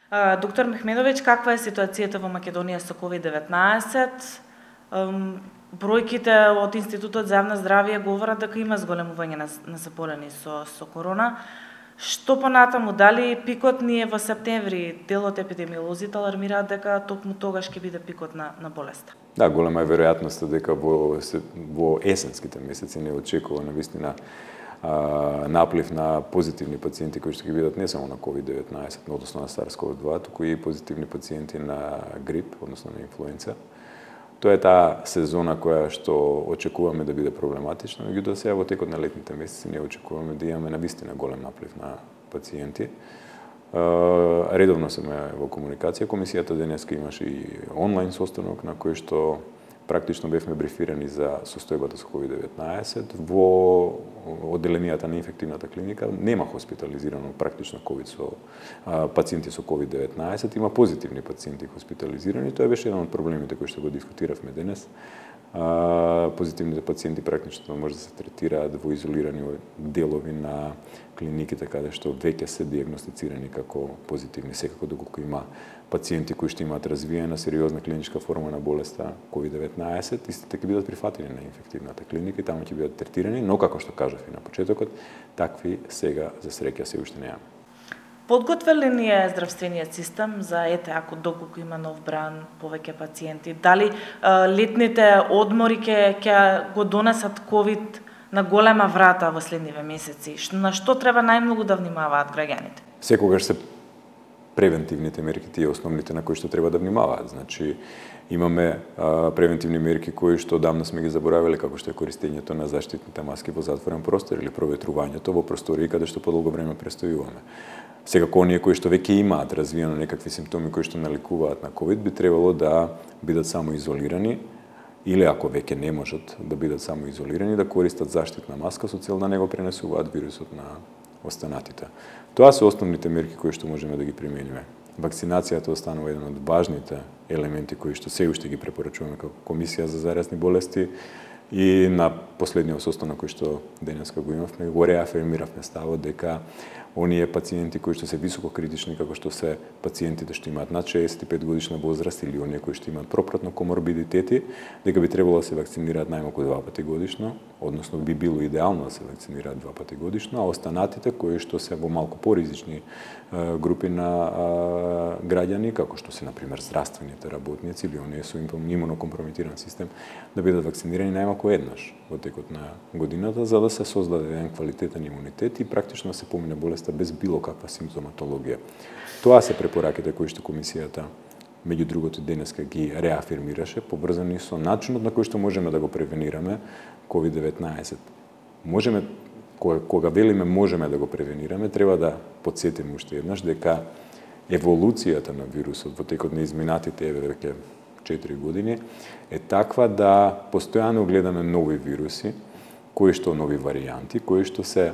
Доктор Мехмедовиќ, каква е ситуацијата во Македонија со COVID-19? Бројките од Институтот за јавно здравје говорат дека има зголемување на заболени со корона. Што понатаму, дали пикот ни е во септември? Дел од епидемиолозите алармираат дека токму тогаш ќе биде пикот на болеста. Да, голема е веројатноста дека во есенските месеци не очекува навистина наплив на позитивни пациенти кои што ќе бидат не само на COVID-19, односно на SARS-CoV-2, туку и позитивни пациенти на грип, односно на инфлуенца. Тоа е таа сезона која што очекуваме да биде проблематична, меѓутоа сега во текот на летните месеци не очекуваме да имаме навистина голем наплив на пациенти. Редовно сме во комуникација. Комисијата денеска имаше и онлайн состанок на кој што практично бевме брифирани за состојбата со COVID-19. Во одделенијата на инфективната клиника нема хоспитализирано практично пациенти со COVID-19, има позитивни пациенти хоспитализирани. Тоа беше еден од проблемите кои што го дискутиравме денес. Позитивните пациенти практично може да се третираат во изолирани делови на клиниките каде што веќе се диагностицирани како позитивни. Секако доколку има пациенти кои што имаат развиена сериозна клиничка форма на болеста COVID-19, истите ќе бидат прифатени на инфективната клиника и таму ќе бидат третирани, но како што кажав и на почетокот, такви сега за среќа се уште немаме. Подготвен ли е здравствениот систем за ако доколку има нов бран, повеќе пациенти? Дали летните одмори ќе го донесат ковид на голема врата во следниве месеци? На што треба најмногу да внимаваат граѓаните? Секогаш се превентивните мерки, тие основните на кои што треба да внимаваат. Значи, имаме превентивни мерки кои што давно сме ги заборавиле, како што е користењето на заштитните маски во затворен простор или проветрувањето во простории каде што подолго време престојуваме. Секако оние кои што веќе имаат развиено некакви симптоми кои што наликуваат на COVID, би требало да бидат само изолирани или ако веќе не можат да бидат само изолирани, да користат заштитна маска со цел да не го пренесуваат вирусот на останатите. Тоа се основните мерки кои што можеме да ги примениме. Вакцинацијата останува еден од важните елементи кои што се уште ги препорачуваме како Комисија за заразни болести и на последниот состанок кој што денеска го имавме, го реафирмиравме ставот дека оние пациенти кои што се високо критични, како што се пациентите што имаат над 65 годишна возраст или оние кои што имаат пропратно коморбидитети, дека би требало да се вакцинираат најмалку 2 пати годишно, односно би било идеално да се вакцинираат 2 пати годишно, а останатите кои што се во малку поризични групи на граѓани, како што се например здравствените работници или оние со имунокомпрометиран систем, да бидат вакцинирани најмалку еднаш во текот на годината, за да се создаде еден квалитетен имунитет и практично се помине болеста без било каква симптоматологија. Тоа се препораките кои што комисијата меѓу другото денеска ги реафирмираше, поврзани со начинот на кој што можеме да го превенираме COVID-19. Кога велиме можеме да го превенираме, треба да потсетиме уште еднаш дека еволуцијата на вирусот во текот на изминатите веќе 4 години е таква да постојано гледаме нови вируси, нови варијанти, кои што се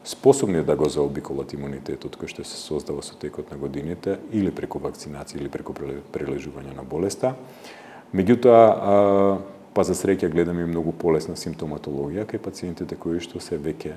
способни да го заобиколат имунитетот кој што се создава со текот на годините или преку вакцинација или преку прележување на болеста. Меѓутоа, па за среќа гледаме и многу полесна симптоматологија кај пациентите кои што се веќе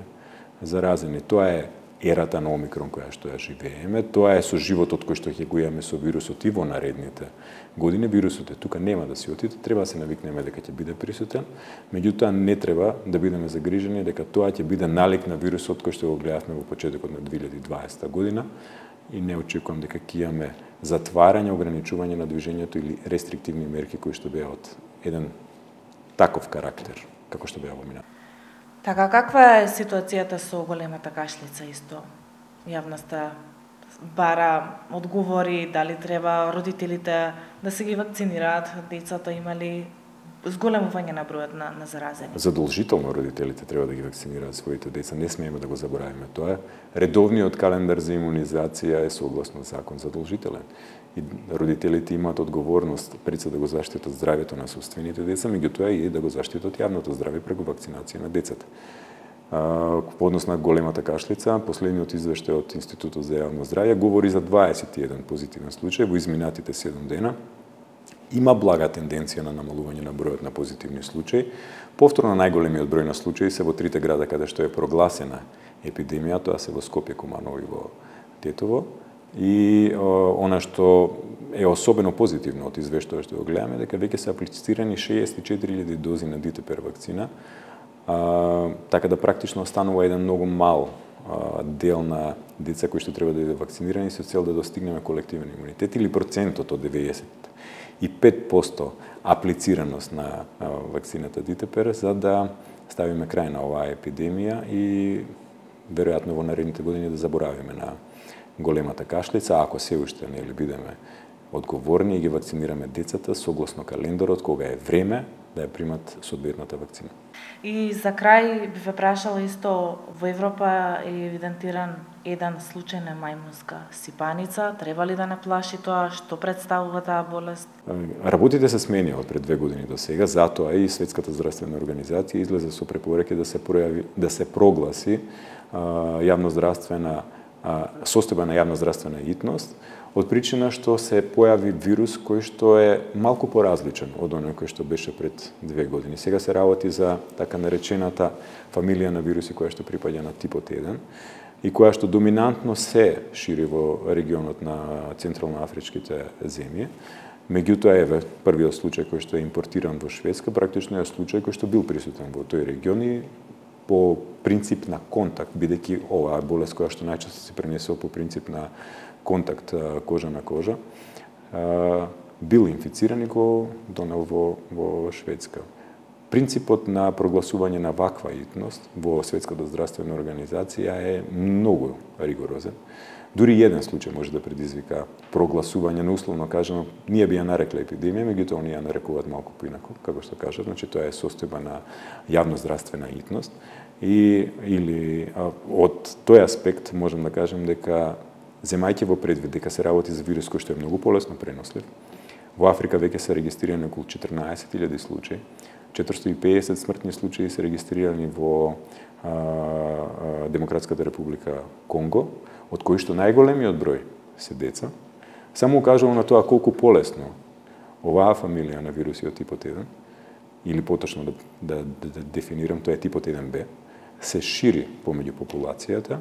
заразени. Тоа е ерата на омикрон која што ја живееме, тоа е со животот кој што ќе го имаме со вирусот и во наредните години. Вирусот е тука, нема да си отиде, треба да се навикнеме дека ќе биде присутен, меѓутоа не треба да бидеме загрижени дека тоа ќе биде налик на вирусот кој што го гледавме во почетокот на 2020 година и не очекувам дека ќе имаме затварање, ограничување на движењето или рестриктивни мерки кои што беа од еден таков карактер, како што беа во минатото. Така, каква е ситуацијата со големата кашлица исто? Јавноста бара одговори, дали треба родителите да се ги вакцинираат, децата имали зголемување на бројот на заразени? Задолжително родителите треба да ги вакцинираат своите деца, не смееме да го забораваме тоа. Редовниот календар за имунизација е согласно закон задолжителен. И родителите имаат одговорност пред се да го заштитат здравјето на собствените деца, меѓутоа и да го заштитат јавното здравје преку вакцинација на децата. По однос на големата кашлица, последниот извештај од Институтот за јавно здравје говори за 21 позитивен случај во изминатите 7 дена. Има блага тенденција на намалување на бројот на позитивни случаи. Повторно најголемиот број на случаи се во трите града каде што е прогласена епидемија, тоа се во Скопје, Куманово и во Тетово. И она што е особено позитивно од извештајот што го гледаме, дека веќе се аплицирани 64.000 дози на ДТП вакцина, така да практично останува еден многу мал дел на деца кои што треба да бидат вакцинирани со цел да достигнеме колективен имунитет или процентот од 95% аплицираност на вакцината ДТП за да ставиме крај на оваа епидемија и веројатно во наредните години да заборавиме на големата кашлица, ако се уште нели бидеме одговорни и ги вакцинираме децата согласно календарот кога е време да ја примат соодветната вакцина. И за крај би ве прашала исто, во Европа е евидентиран еден случај на мајмунска сипаница, треба ли да не плаши тоа, што представува таа болест? Работите се сменија од пред 2 години до сега, затоа и Светската здравствена организација излезе со препораки да се прогласи состојба на јавноздравствена итност, од причина што се појави вирус кој што е малку поразличен од оној кој што беше пред 2 години. Сега се работи за така наречената фамилија на вируси која што припаѓа на типот 1 и која што доминантно се шири во регионот на централно-афричките земји. Меѓутоа, еве, првиот случај кој што е импортиран во Шведска, практично е случај кој што бил присутен во тој регион и по принцип на контакт, бидејќи оваа болест која што најчесто се пренесува по принцип на контакт кожа на кожа, бил инфициран и го донел во Шведска. Принципот на прогласување на ваква итност во Светската здравствена организација е многу ригорозен. Дури еден случај може да предизвика прогласување на условно кажано, ние би ја нарекле епидемија, меѓутоа они ја нарекуваат малку поинаку, како што кажат, значи тоа е состојба на јавноздравствена итност или од тој аспект можам да кажем дека земајќи во предвид дека се работи за вирус кој што е многу полесно пренослив, во Африка веќе се регистрирани околу 14.000 случаи, 450 смртни случаи се регистрирани во Демократската република Конго, од кои што најголемиот број се деца, само укажува на тоа колку полесно оваа фамилија на вирусиот типот 1, или поточно да дефинирам, тоа е типот 1b, се шири помеѓу популацијата